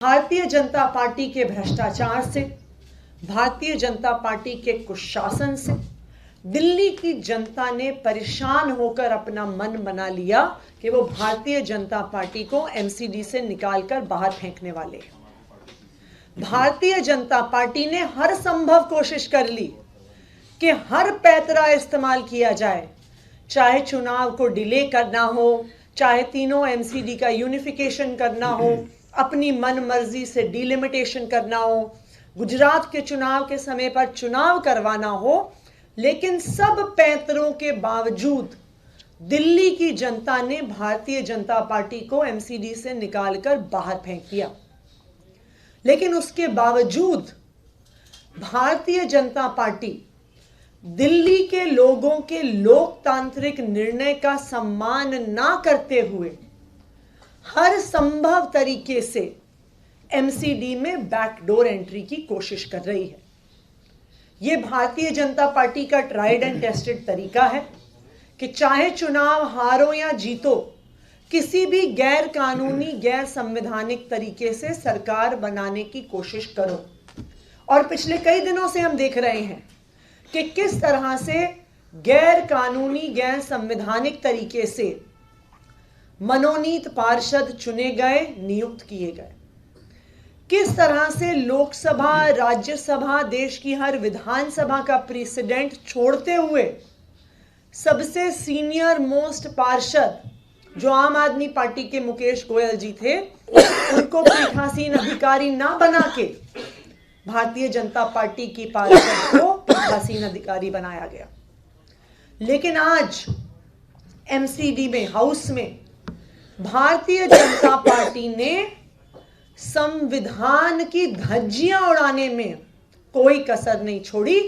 Bharatiya Janata party के भ्रष्टाचार से, भारतीय जनता पार्टी के कुशासन से दिल्ली की जनता ने परेशान होकर अपना मन बना लिया कि वो भारतीय जनता पार्टी को एमसीडी से निकालकर बाहर फेंकने वाले हैं। भारतीय जनता पार्टी ने हर संभव कोशिश कर ली कि हर पैतरा इस्तेमाल किया जाए, चाहे चुनाव को डिले करना हो, चाहे तीनों एमसीडी का यूनिफिकेशन करना हो, अपनी मन मर्जी से डिलिमिटेशन करना हो, गुजरात के चुनाव के समय पर चुनाव करवाना हो, लेकिन सब पैंतरों के बावजूद दिल्ली की जनता ने भारतीय जनता पार्टी को एमसीडी से निकालकर बाहर फेंक दिया। लेकिन उसके बावजूद भारतीय जनता पार्टी दिल्ली के लोगों के लोकतांत्रिक निर्णय का सम्मान ना करते हुए हर संभव तरीके से एमसीडी में बैकडोर एंट्री की कोशिश कर रही है। यह भारतीय जनता पार्टी का ट्राइड एंड टेस्टेड तरीका है कि चाहे चुनाव हारो या जीतो, किसी भी गैर कानूनी, गैर संवैधानिक तरीके से सरकार बनाने की कोशिश करो। और पिछले कई दिनों से हम देख रहे हैं कि किस तरह से गैर कानूनी, गैर संवैधानिक तरीके से मनोनीत पार्षद चुने गए, नियुक्त किए गए, किस तरह से लोकसभा, राज्यसभा, देश की हर विधानसभा का प्रेसिडेंट छोड़ते हुए सबसे सीनियर मोस्ट पार्षद जो आम आदमी पार्टी के मुकेश गोयल जी थे, उनको पीठासीन अधिकारी ना बना के भारतीय जनता पार्टी की पार्षद को पीठासीन अधिकारी बनाया गया। लेकिन आज एमसीडी में, हाउस में भारतीय जनता पार्टी ने संविधान की धज्जियां उड़ाने में कोई कसर नहीं छोड़ी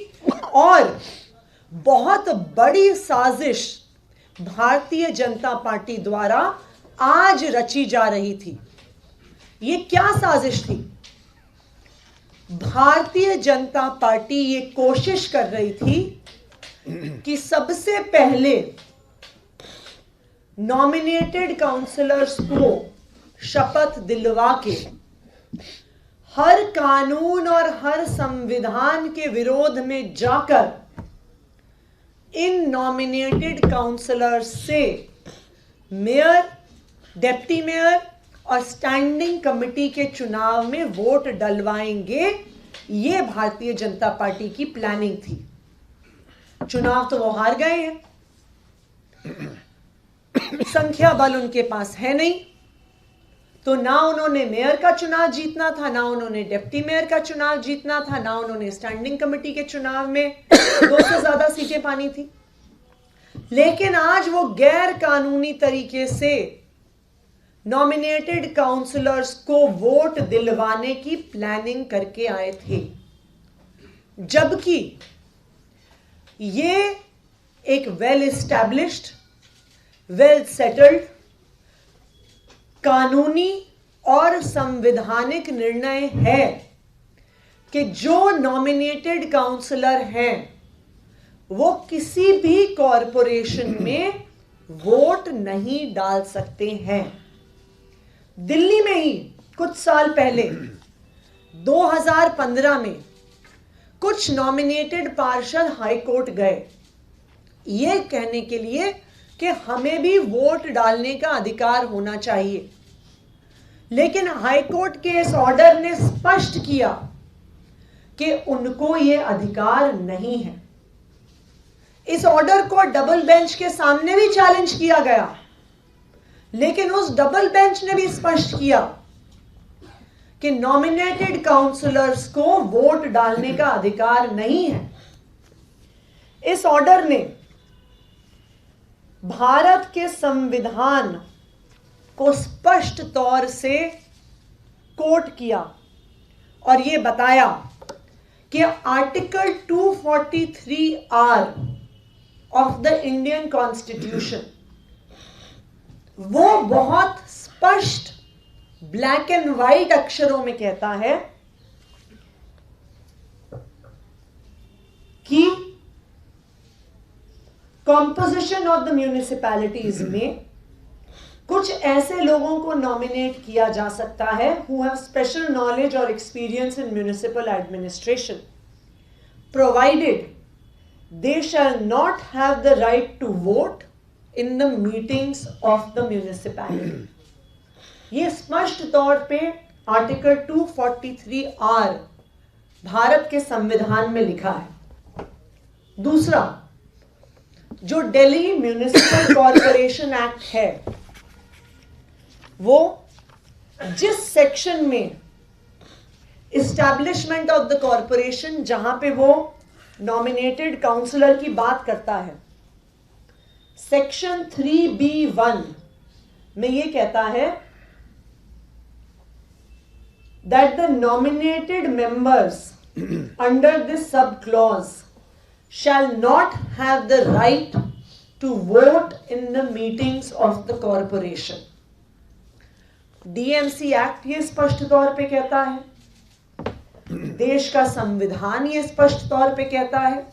और बहुत बड़ी साजिश भारतीय जनता पार्टी द्वारा आज रची जा रही थी। ये क्या साजिश थी? भारतीय जनता पार्टी ये कोशिश कर रही थी कि सबसे पहले नॉमिनेटेड काउंसलर्स को शपथ दिलवा के हर कानून और हर संविधान के विरोध में जाकर इन नॉमिनेटेड काउंसलर्स से मेयर, डिप्टी मेयर और स्टैंडिंग कमेटी के चुनाव में वोट डलवाएंगे। ये भारतीय जनता पार्टी की प्लानिंग थी। चुनाव तो वो हार गए हैं, संख्या बल उनके पास है नहीं, तो ना उन्होंने मेयर का चुनाव जीतना था, ना उन्होंने डिप्टी मेयर का चुनाव जीतना था, ना उन्होंने स्टैंडिंग कमेटी के चुनाव में 2 से ज्यादा सीटें पानी थी। लेकिन आज वो गैर कानूनी तरीके से नॉमिनेटेड काउंसलर्स को वोट दिलवाने की प्लानिंग करके आए थे, जबकि ये एक वेल एस्टैब्लिश्ड, वेल सेटल्ड, कानूनी और संवैधानिक निर्णय है कि जो नॉमिनेटेड काउंसलर हैं वो किसी भी कॉरपोरेशन में वोट नहीं डाल सकते हैं। दिल्ली में ही कुछ साल पहले 2015 में कुछ नॉमिनेटेड पार्षद हाईकोर्ट गए ये कहने के लिए कि हमें भी वोट डालने का अधिकार होना चाहिए, लेकिन हाईकोर्ट के इस ऑर्डर ने स्पष्ट किया कि उनको यह अधिकार नहीं है। इस ऑर्डर को डबल बेंच के सामने भी चैलेंज किया गया, लेकिन उस डबल बेंच ने भी स्पष्ट किया कि नॉमिनेटेड काउंसलर्स को वोट डालने का अधिकार नहीं है। इस ऑर्डर ने भारत के संविधान को स्पष्ट तौर से कोट किया और यह बताया कि article 243R of the Indian constitution वो बहुत स्पष्ट ब्लैक एंड व्हाइट अक्षरों में कहता है कि कॉम्पोजिशन ऑफ द म्यूनिसिपैलिटीज में कुछ ऐसे लोगों को नॉमिनेट किया जा सकता है who have special knowledge or experience in municipal administration, provided they shall not have the right to vote in the meetings of the municipality. ये स्पष्ट तौर पे आर्टिकल 243R भारत के संविधान में लिखा है। दूसरा, जो दिल्ली म्युनिसिपल कॉर्पोरेशन एक्ट है, वो जिस सेक्शन में इस्टेब्लिशमेंट ऑफ द कॉर्पोरेशन, जहां पे वो नॉमिनेटेड काउंसलर की बात करता है, सेक्शन 3B1 में ये कहता है that the nominated members under this sub clause shall not have the right to vote in the meetings of the corporation. DMC act ये स्पष्ट तौर पे कहता है, देश का संविधान ये स्पष्ट तौर पे कहता है,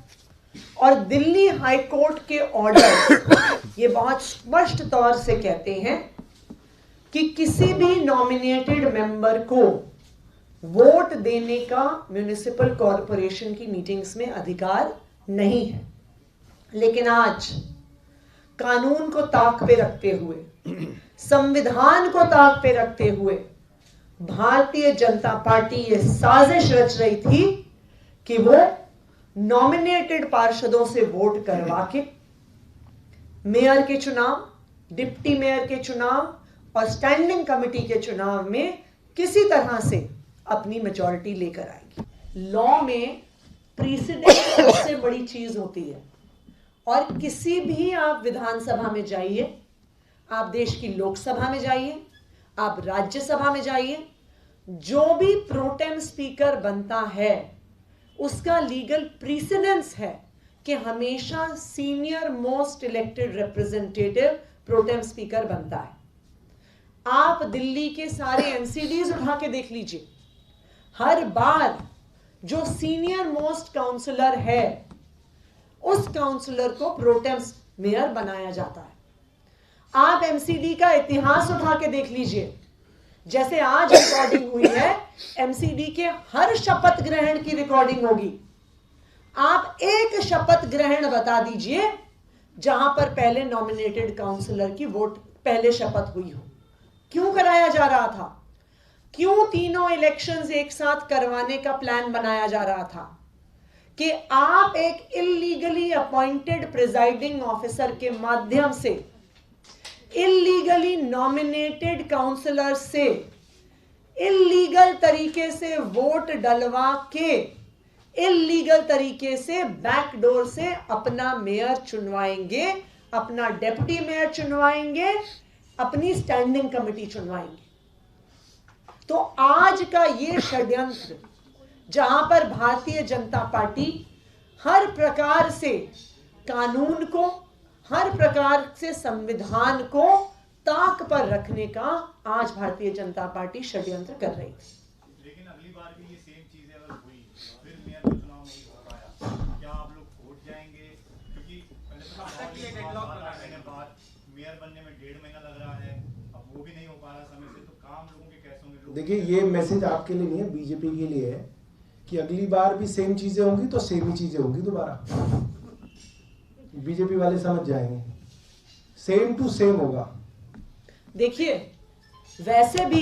और दिल्ली हाई कोर्ट के ऑर्डर ये बहुत स्पष्ट तौर से कहते हैं कि किसी भी नॉमिनेटेड मेंबर को वोट देने का म्युनिसिपल कॉर्पोरेशन की मीटिंग्स में अधिकार नहीं है। लेकिन आज कानून को ताक पे रखते हुए, संविधान को ताक पे रखते हुए, भारतीय जनता पार्टी ये साजिश रच रही थी कि वो नॉमिनेटेड पार्षदों से वोट करवा के मेयर के चुनाव, डिप्टी मेयर के चुनाव और स्टैंडिंग कमेटी के चुनाव में किसी तरह से अपनी मेजॉरिटी लेकर आएगी। लॉ में प्रीसिडेंट सबसे बड़ी चीज होती है, और किसी भी आप विधानसभा में जाइए, आप देश की लोकसभा में जाइए, आप राज्यसभा में जाइए, जो भी प्रोटेम स्पीकर बनता है उसका लीगल प्रीसिडेंस है कि हमेशा senior most elected representative protem speaker बनता है। आप दिल्ली के सारे एमसीडीज उठा के देख लीजिए, हर बार जो सीनियर मोस्ट काउंसलर है उस काउंसलर को प्रोटेम मेयर बनाया जाता है। आप एमसीडी का इतिहास उठा के देख लीजिए, जैसे आज रिकॉर्डिंग हुई है, एमसीडी के हर शपथ ग्रहण की रिकॉर्डिंग होगी। आप एक शपथ ग्रहण बता दीजिए जहां पर पहले नॉमिनेटेड काउंसलर की वोट पहले शपथ हुई हो। क्यों कराया जा रहा था? क्यों तीनों इलेक्शंस एक साथ करवाने का प्लान बनाया जा रहा था? कि आप एक इल्लीगली अपॉइंटेड प्रिजाइडिंग ऑफिसर के माध्यम से इल्लीगली नॉमिनेटेड काउंसलर से इल्लीगल तरीके से वोट डलवा के इल्लीगल तरीके से बैकडोर से अपना मेयर चुनवाएंगे, अपना डेप्यूटी मेयर चुनवाएंगे, अपनी स्टैंडिंग कमेटी चुनवाएंगे। तो आज का ये षड्यंत्र, जहां पर भारतीय जनता पार्टी हर प्रकार से कानून को, हर प्रकार से संविधान को ताक पर रखने का आज भारतीय जनता पार्टी षड्यंत्र कर रही थी। लेकिन अगली बार भी ये सेम चीजें अगर हुई, फिर मेयर का चुनाव नहीं हो पाया, क्या आप लोग वोट जाएंगे? क्योंकि बाद मेयर बनने में 1.5 महीना लग रहा है, अब वो भी नहीं हो पा रहा समय से, तो काम लोगों के कैसे होंगे? देखिए, ये मैसेज आपके लिए नहीं है, बीजेपी के लिए है कि अगली बार भी सेम चीजें होंगी तो सेम ही चीजें होंगी दोबारा। बीजेपी वाले समझ जाएंगे, सेम टू सेम होगा। देखिए, वैसे भी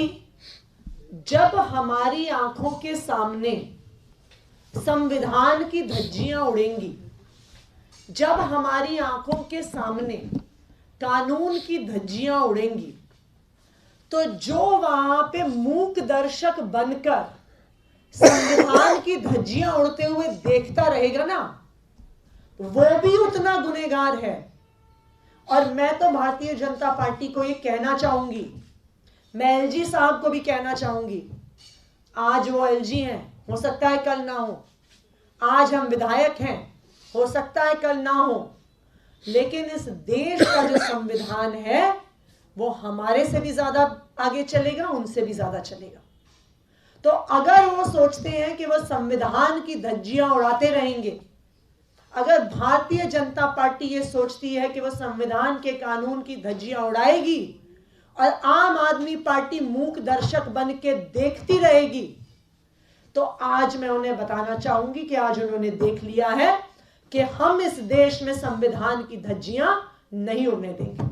जब हमारी आंखों के सामने संविधान की धज्जियां उड़ेंगी, जब हमारी आंखों के सामने कानून की धज्जियां उड़ेंगी, तो जो वहां पे मूक दर्शक बनकर संविधान की धज्जियां उड़ते हुए देखता रहेगा ना, वो भी उतना गुनहगार है। और मैं तो भारतीय जनता पार्टी को ये कहना चाहूंगी, मैं एलजी साहब को भी कहना चाहूंगी, आज वो एलजी हैं, हो सकता है कल ना हो, आज हम विधायक हैं, हो सकता है कल ना हो, लेकिन इस देश का जो संविधान है वो हमारे से भी ज्यादा आगे चलेगा, उनसे भी ज्यादा चलेगा। तो अगर वो सोचते हैं कि वो संविधान की धज्जियां उड़ाते रहेंगे, अगर भारतीय जनता पार्टी ये सोचती है कि वो संविधान के कानून की धज्जियां उड़ाएगी और आम आदमी पार्टी मूक दर्शक बन के देखती रहेगी, तो आज मैं उन्हें बताना चाहूंगी कि आज उन्होंने देख लिया है कि हम इस देश में संविधान की धज्जियां नहीं उड़ने देंगे।